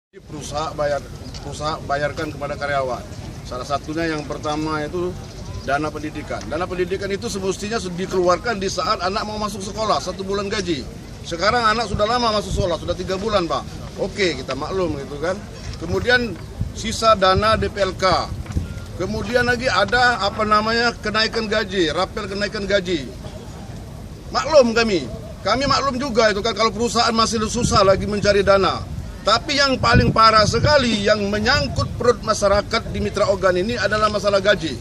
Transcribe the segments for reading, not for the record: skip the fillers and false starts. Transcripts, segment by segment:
Perusahaan bayarkan kepada karyawan. Salah satunya yang pertama itu dana pendidikan. Dana pendidikan itu semestinya dikeluarkan di saat anak mau masuk sekolah, 1 bulan gaji. Sekarang anak sudah lama masuk sekolah, sudah 3 bulan Pak. Oke, kita maklum gitu kan. Kemudian sisa dana DPLK. Kemudian lagi ada kenaikan gaji, rapel kenaikan gaji. Maklum kami maklum juga itu kan kalau perusahaan masih susah lagi mencari dana. Tapi yang paling parah sekali yang menyangkut perut masyarakat di Mitra Organ ini adalah masalah gaji.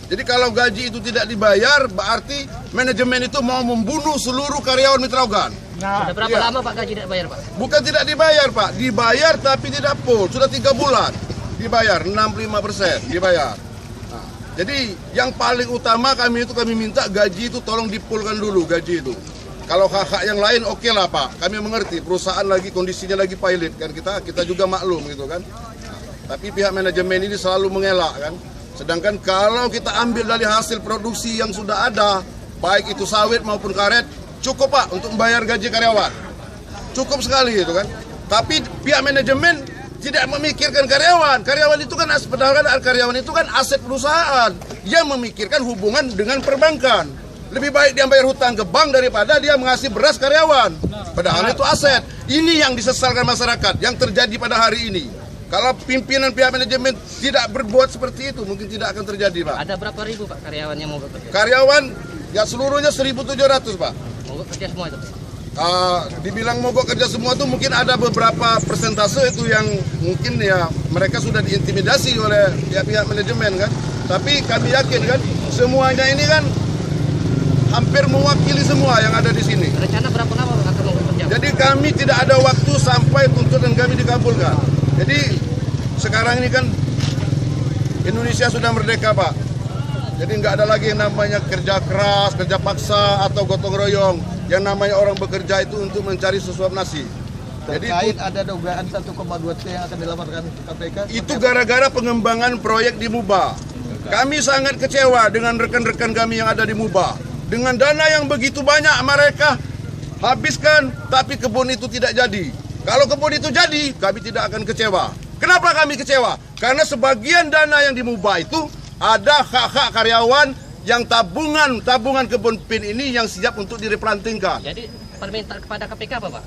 Jadi kalau gaji itu tidak dibayar, berarti manajemen itu mau membunuh seluruh karyawan Mitra Organ. Sudah berapa lama Pak gaji tidak dibayar Pak? Bukan tidak dibayar Pak, dibayar tapi tidak full. Sudah 3 bulan dibayar, 65% dibayar. Nah, jadi yang paling utama kami minta gaji itu tolong dipulkan dulu gaji itu. Kalau hak-hak yang lain oke lah Pak, kami mengerti perusahaan lagi kondisinya lagi pilot kan kita juga maklum gitu kan. Nah, tapi pihak manajemen ini selalu mengelak kan. Sedangkan kalau kita ambil dari hasil produksi yang sudah ada, baik itu sawit maupun karet, cukup Pak untuk membayar gaji karyawan. Cukup sekali gitu kan. Tapi pihak manajemen tidak memikirkan karyawan. Karyawan itu kan aset perusahaan yang memikirkan hubungan dengan perbankan. Lebih baik dia bayar hutang ke bank daripada dia mengasih beras karyawan. Padahal itu aset. Ini yang disesalkan masyarakat yang terjadi pada hari ini. Kalau pimpinan pihak manajemen tidak berbuat seperti itu, mungkin tidak akan terjadi, Pak. Ada berapa ribu Pak karyawan yang mau bekerja? Karyawan ya seluruhnya 1.700, Pak. Mau bekerja semua itu? Dibilang mogok kerja semua itu mungkin ada beberapa persentase itu yang mungkin ya mereka sudah diintimidasi oleh pihak manajemen kan. Tapi kami yakin kan semuanya ini kan hampir mewakili semua yang ada di sini. Rencana berapa lama akan mau bekerja? Jadi kami tidak ada waktu sampai tuntutan kami dikabulkan. Jadi sekarang ini kan Indonesia sudah merdeka Pak. Jadi nggak ada lagi yang namanya kerja keras, kerja paksa atau gotong royong. Yang namanya orang bekerja itu untuk mencari sesuap nasi. Terkait ada dugaan 1,2 T yang akan dilaporkan KPK. Itu gara-gara pengembangan proyek di Muba. Kami sangat kecewa dengan rekan-rekan kami yang ada di Muba. Dengan dana yang begitu banyak mereka habiskan, tapi kebun itu tidak jadi. Kalau kebun itu jadi, kami tidak akan kecewa. Kenapa kami kecewa? Karena sebagian dana yang dimubah itu ada hak-hak karyawan yang tabungan kebun pin ini yang siap untuk direplantingkan. Jadi permintaan kepada KPK apa Pak?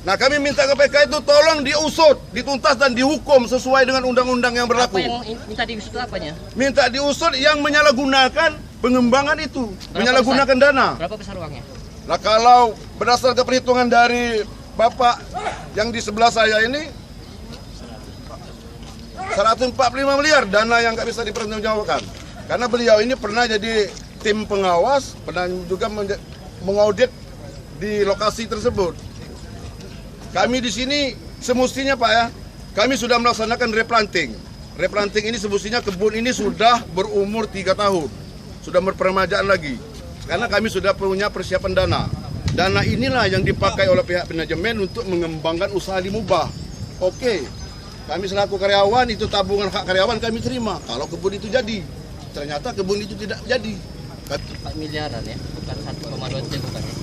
Nah kami minta KPK itu tolong diusut, dituntas dan dihukum sesuai dengan undang-undang yang berlaku. Apa yang minta diusut apanya? Minta diusut yang menyalahgunakan pengembangan itu, menyalahgunakan dana. Berapa besar uangnya? Nah kalau berdasarkan perhitungan dari Bapak yang di sebelah saya ini 145 miliar dana yang nggak bisa dipertanggungjawabkan. Karena beliau ini pernah jadi tim pengawas, pernah juga mengaudit di lokasi tersebut. Kami di sini semestinya Pak ya, kami sudah melaksanakan replanting. Replanting ini semestinya kebun ini sudah berumur 3 tahun. Sudah berperemajaan lagi. Karena kami sudah punya persiapan dana. Dana inilah yang dipakai oleh pihak manajemen untuk mengembangkan usaha di Mubah. Oke, kami selaku karyawan itu tabungan hak karyawan kami terima. Kalau kebun itu jadi, ternyata kebun itu tidak jadi. 4 miliaran ya, bukan 1,2 T bukan ya?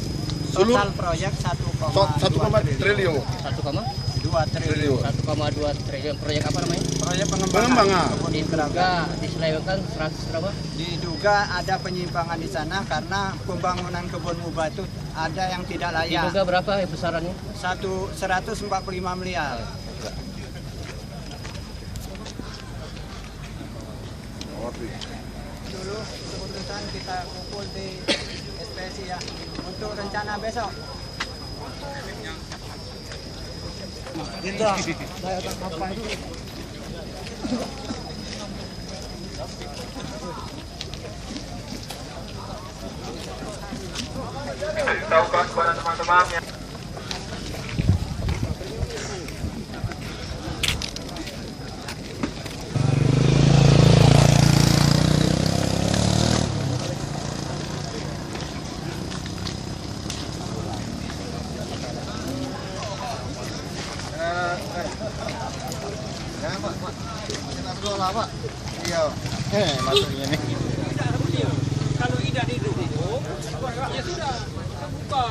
Total proyek 1,2 triliun. 1,2 triliun. 1,2 triliun. Proyek apa namanya? Proyek Pengembangan. Diduga diselewengkan 100 berapa? Diduga ada penyimpangan di sana karena pembangunan kebun Muba itu ada yang tidak layak. Diduga berapa besarannya? 145 miliar. Dulu keputusan kita kumpul di SPSI ya untuk rencana besok. Tahukan kepada teman-teman yang Maksudnya nih. Kalau tidak didukung, ya sudah terbuka.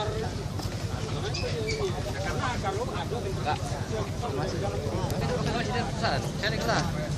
Karena kalau ada perusahaan, sharing lah.